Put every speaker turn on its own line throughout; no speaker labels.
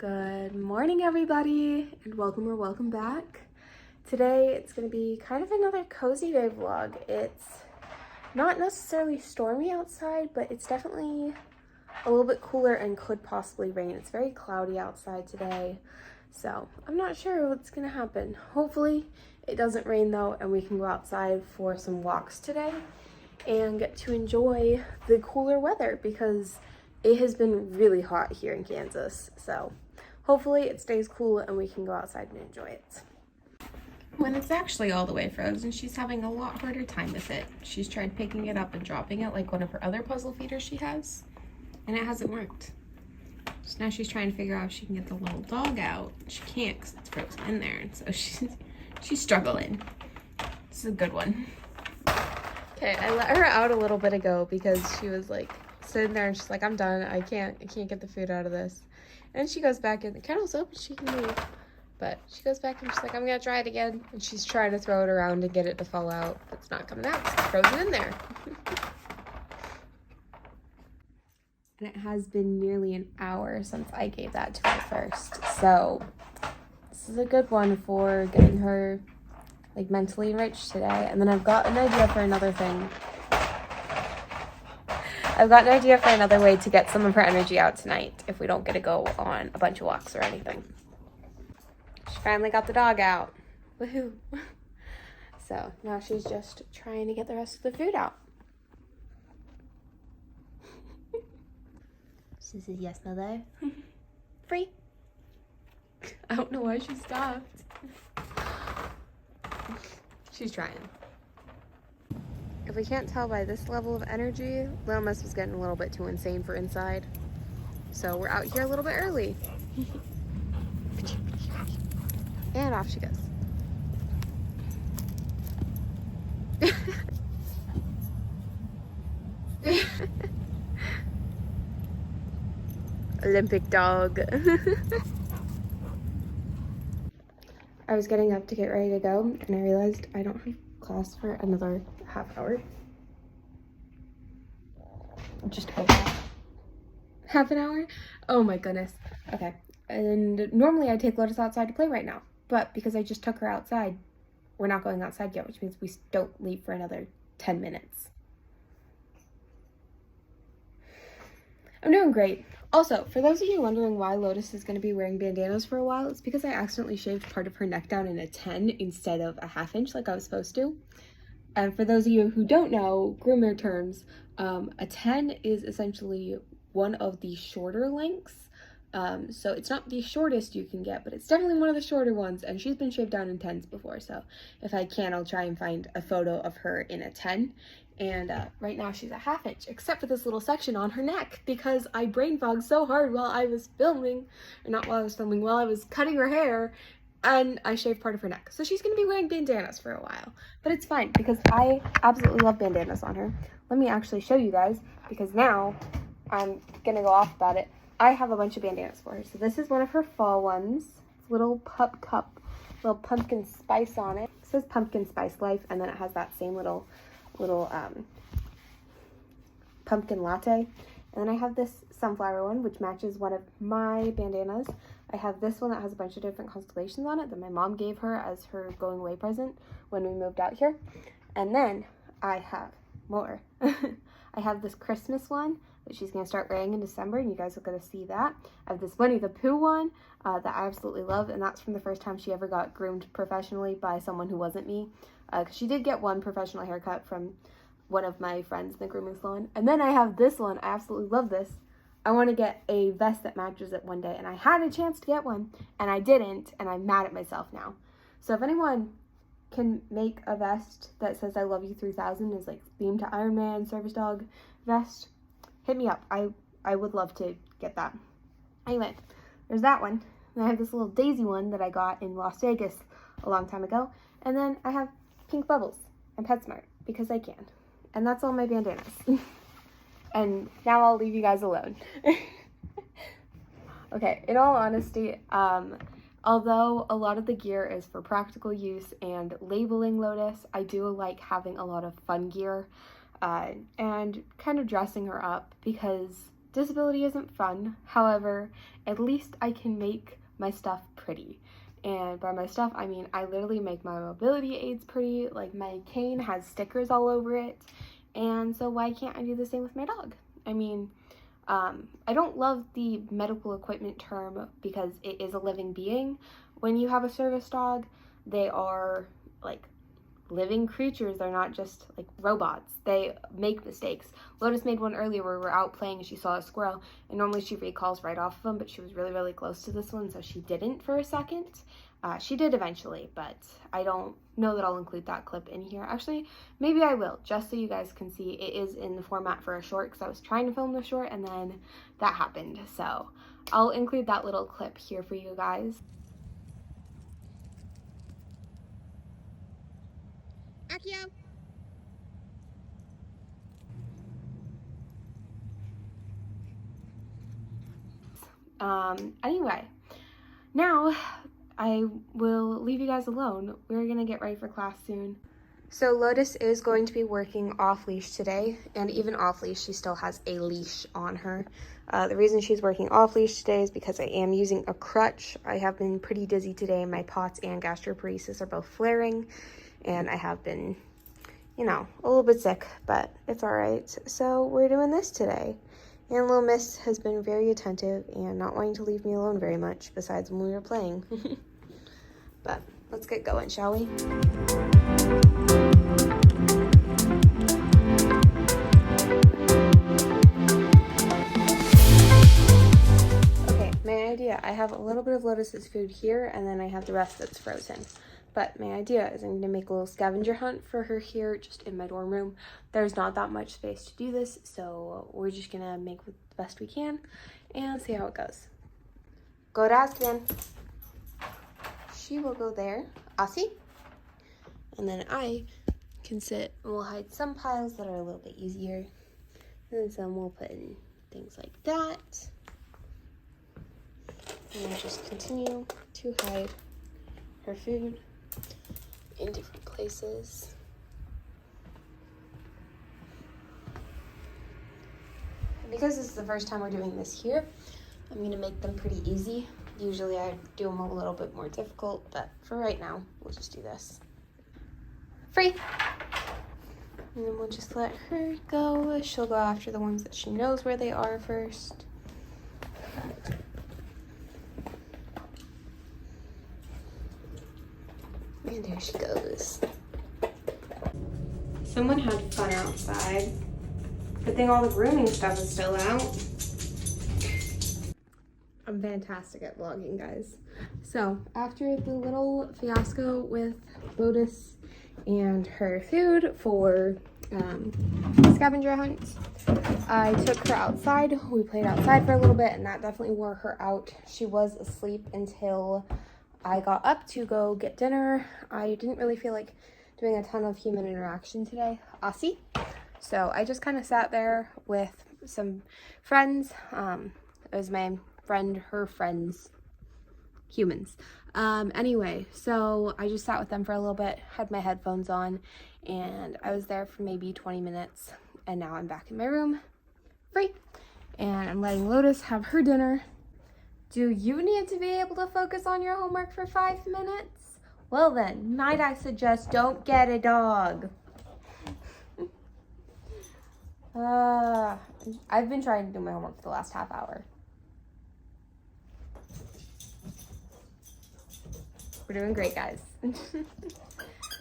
Good morning, everybody, and welcome back. Today it's going to be kind of another cozy day vlog. It's not necessarily stormy outside, but it's definitely a little bit cooler and could possibly rain. It's very cloudy outside today, so I'm not sure what's going to happen. Hopefully it doesn't rain though, and we can go outside for some walks today and get to enjoy the cooler weather because it has been really hot here in Kansas. So hopefully it stays cool and we can go outside and enjoy it. When it's actually all the way frozen, she's having a lot harder time with it. She's tried picking it up and dropping it like one of her other puzzle feeders she has, and it hasn't worked. So now she's trying to figure out if she can get the little dog out. She can't because it's frozen in there, and so she's struggling. This is a good one. Okay, I let her out a little bit ago because she was like sitting there and she's like, I'm done. I can't get the food out of this. And she goes back in. The kennel's open, she can move. But she goes back and she's like, I'm gonna try it again. And she's trying to throw it around and get it to fall out. But it's not coming out. It's frozen in there. And it has been nearly an hour since I gave that to her first. So this is a good one for getting her like mentally enriched today. And then I've got an idea for another thing. I've got an idea for another way to get some of her energy out tonight if we don't get to go on a bunch of walks or anything. She finally got the dog out. Woohoo. So now she's just trying to get the rest of the food out.
She says yes, no, though.
Free. I don't know why she stopped. She's trying. If we can't tell by this level of energy, Little Miss was getting a little bit too insane for inside. So we're out here a little bit early. And off she goes. Olympic dog. I was getting up to get ready to go and I realized I don't have class for another half hour. Just over half an hour. Oh my goodness. Okay. And normally I take Lotus outside to play right now, but because I just took her outside, we're not going outside yet, which means we don't leave for another 10 minutes. I'm doing great. Also, for those of you wondering why Lotus is going to be wearing bandanas for a while, it's because I accidentally shaved part of her neck down in a 10 instead of a ½ inch like I was supposed to. And for those of you who don't know groomer terms, a 10 is essentially one of the shorter lengths. So it's not the shortest you can get, but it's definitely one of the shorter ones. And she's been shaved down in 10s before. So if I can, I'll try and find a photo of her in a 10. And right now she's a ½ inch, except for this little section on her neck because I brain fogged so hard while I was filming, or not while I was filming, while I was cutting her hair. And I shaved part of her neck. So she's going to be wearing bandanas for a while. But it's fine because I absolutely love bandanas on her. Let me actually show you guys because now I'm going to go off about it. I have a bunch of bandanas for her. So this is one of her fall ones. It's a little pup cup, little pumpkin spice on it. It says Pumpkin Spice Life, and then it has that same little pumpkin latte. And then I have this sunflower one, which matches one of my bandanas. I have this one that has a bunch of different constellations on it that my mom gave her as her going away present when we moved out here. And then I have more. I have this Christmas one that she's going to start wearing in December, and you guys are going to see that. I have this Winnie the Pooh one that I absolutely love, and that's from the first time she ever got groomed professionally by someone who wasn't me. Because she did get one professional haircut from one of my friends in the grooming salon. And then I have this one. I absolutely love this. I want to get a vest that matches it one day, and I had a chance to get one, and I didn't, and I'm mad at myself now. So if anyone can make a vest that says I love you 3000 is like themed to Iron Man service dog vest, hit me up. I would love to get that. Anyway, there's that one. And I have this little daisy one that I got in Las Vegas a long time ago. And then I have pink bubbles and PetSmart because I can. And that's all my bandanas. And now I'll leave you guys alone. Okay, in all honesty, although a lot of the gear is for practical use and labeling Lotus, I do like having a lot of fun gear and kind of dressing her up because disability isn't fun. However, at least I can make my stuff pretty. And by my stuff, I mean I literally make my mobility aids pretty. Like my cane has stickers all over it. And so why can't I do the same with my dog? I mean, I don't love the medical equipment term because it is a living being. When you have a service dog, they are like living creatures. They're not just like robots. They make mistakes. Lotus made one earlier where we were out playing and she saw a squirrel, and normally she recalls right off of them, but she was really, really close to this one, so she didn't for a second. She did eventually, but I don't know that I'll include that clip in here. Actually, maybe I will, just so you guys can see. It is in the format for a short because I was trying to film the short and then that happened. So I'll include that little clip here for you guys. Akio. Anyway, now I will leave you guys alone. We're gonna get ready for class soon. So Lotus is going to be working off leash today, and even off leash, she still has a leash on her. The reason she's working off leash today is because I am using a crutch. I have been pretty dizzy today. My POTS and gastroparesis are both flaring, and I have been, you know, a little bit sick, but it's all right. So we're doing this today. And Little Miss has been very attentive and not wanting to leave me alone very much, besides when we were playing. But let's get going, shall we? Okay, my idea. I have a little bit of Lotus's food here, and then I have the rest that's frozen. But my idea is I'm going to make a little scavenger hunt for her here just in my dorm room. There's not that much space to do this, so we're just going to make the best we can and see how it goes. Go to Caspin. She will go there. Aussie. And then I can sit and we'll hide some piles that are a little bit easier. And then some we'll put in things like that. And we'll just continue to hide her food in different places. And because this is the first time we're doing this here, I'm gonna make them pretty easy. Usually I do them a little bit more difficult, but for right now, we'll just do this. Free! And then we'll just let her go. She'll go after the ones that she knows where they are first. And there she goes. Someone had fun outside. Good thing all the grooming stuff is still out. I'm fantastic at vlogging, guys. So after the little fiasco with Lotus and her food for scavenger hunt, I took her outside. We played outside for a little bit, and that definitely wore her out. She was asleep until I got up to go get dinner. I didn't really feel like doing a ton of human interaction today. Aussie. So I just kind of sat there with some friends. It was my friend, her friends, humans. Anyway, so I just sat with them for a little bit, had my headphones on, and I was there for maybe 20 minutes. And now I'm back in my room, free. And I'm letting Lotus have her dinner. Do you need to be able to focus on your homework for 5 minutes? Well then, might I suggest don't get a dog. I've been trying to do my homework for the last half hour. We're doing great, guys.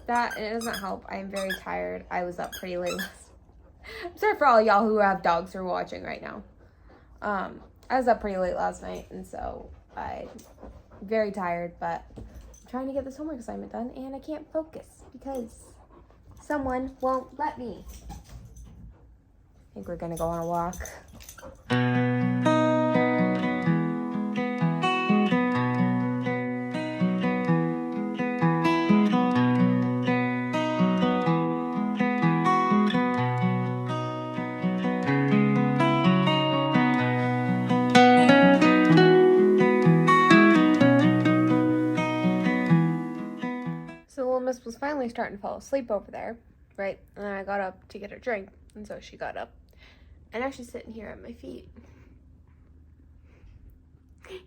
That, and it doesn't help. I am very tired. I was up pretty late. I'm sorry for all y'all who have dogs who are watching right now. I was up pretty late last night, and so I'm very tired, but I'm trying to get this homework assignment done, and I can't focus because someone won't let me. I think we're gonna go on a walk. So Little Miss was finally starting to fall asleep over there, right? And then I got up to get her drink, and so she got up. And now she's sitting here at my feet.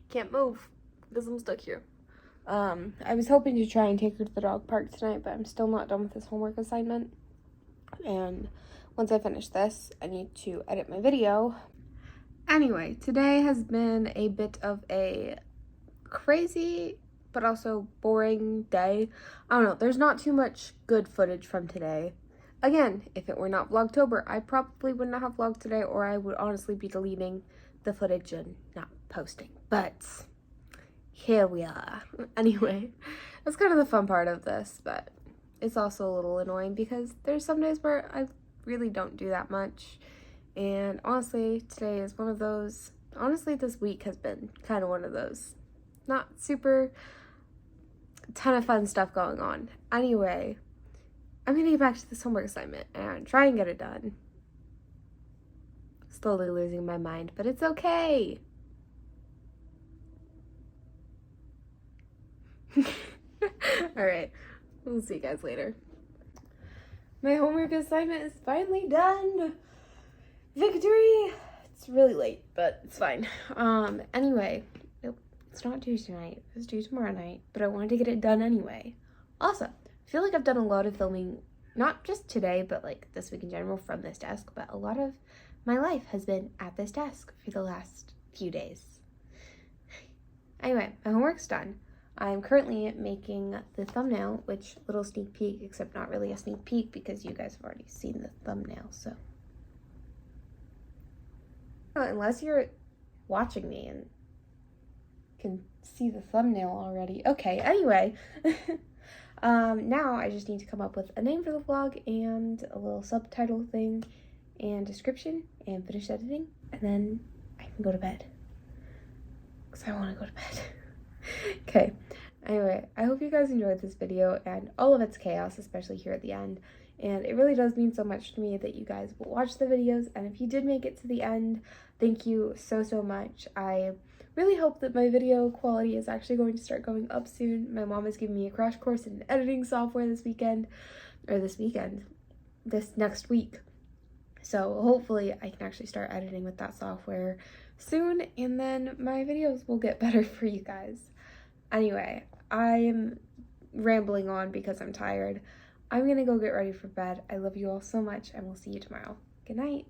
Can't move because I'm stuck here. I was hoping to try and take her to the dog park tonight, but I'm still not done with this homework assignment. And once I finish this, I need to edit my video. Anyway, today has been a bit of a crazy but also boring day. I don't know, there's not too much good footage from today. Again, if it were not Vlogtober, I probably would not have vlogged today, or I would honestly be deleting the footage and not posting. But here we are. Anyway, that's kind of the fun part of this, but it's also a little annoying because there's some days where I really don't do that much. And honestly, today is one of those. Honestly, this week has been kind of one of those. Not super ton of fun stuff going on. Anyway, I'm gonna get back to this homework assignment and try and get it done. Slowly losing my mind, but it's okay. Alright, we'll see you guys later. My homework assignment is finally done. Victory! It's really late, but it's fine. Anyway, nope, it's not due tonight. It's due tomorrow night, but I wanted to get it done anyway. Also, I feel like I've done a lot of filming, not just today, but like this week in general from this desk, but a lot of my life has been at this desk for the last few days. Anyway, my homework's done. I'm currently making the thumbnail, which little sneak peek, except not really a sneak peek because you guys have already seen the thumbnail, so. Unless you're watching me and can see the thumbnail already. Okay, anyway. Now I just need to come up with a name for the vlog and a little subtitle thing and description and finish editing, and then I can go to bed. Because I want to go to bed. Okay, anyway, I hope you guys enjoyed this video and all of its chaos, especially here at the end. And it really does mean so much to me that you guys will watch the videos, and if you did make it to the end, thank you so much. I really hope that my video quality is actually going to start going up soon. My mom is giving me a crash course in editing software this next week. So hopefully I can actually start editing with that software soon, and then my videos will get better for you guys. Anyway, I'm rambling on because I'm tired. I'm gonna go get ready for bed. I love you all so much, and we'll see you tomorrow. Good night.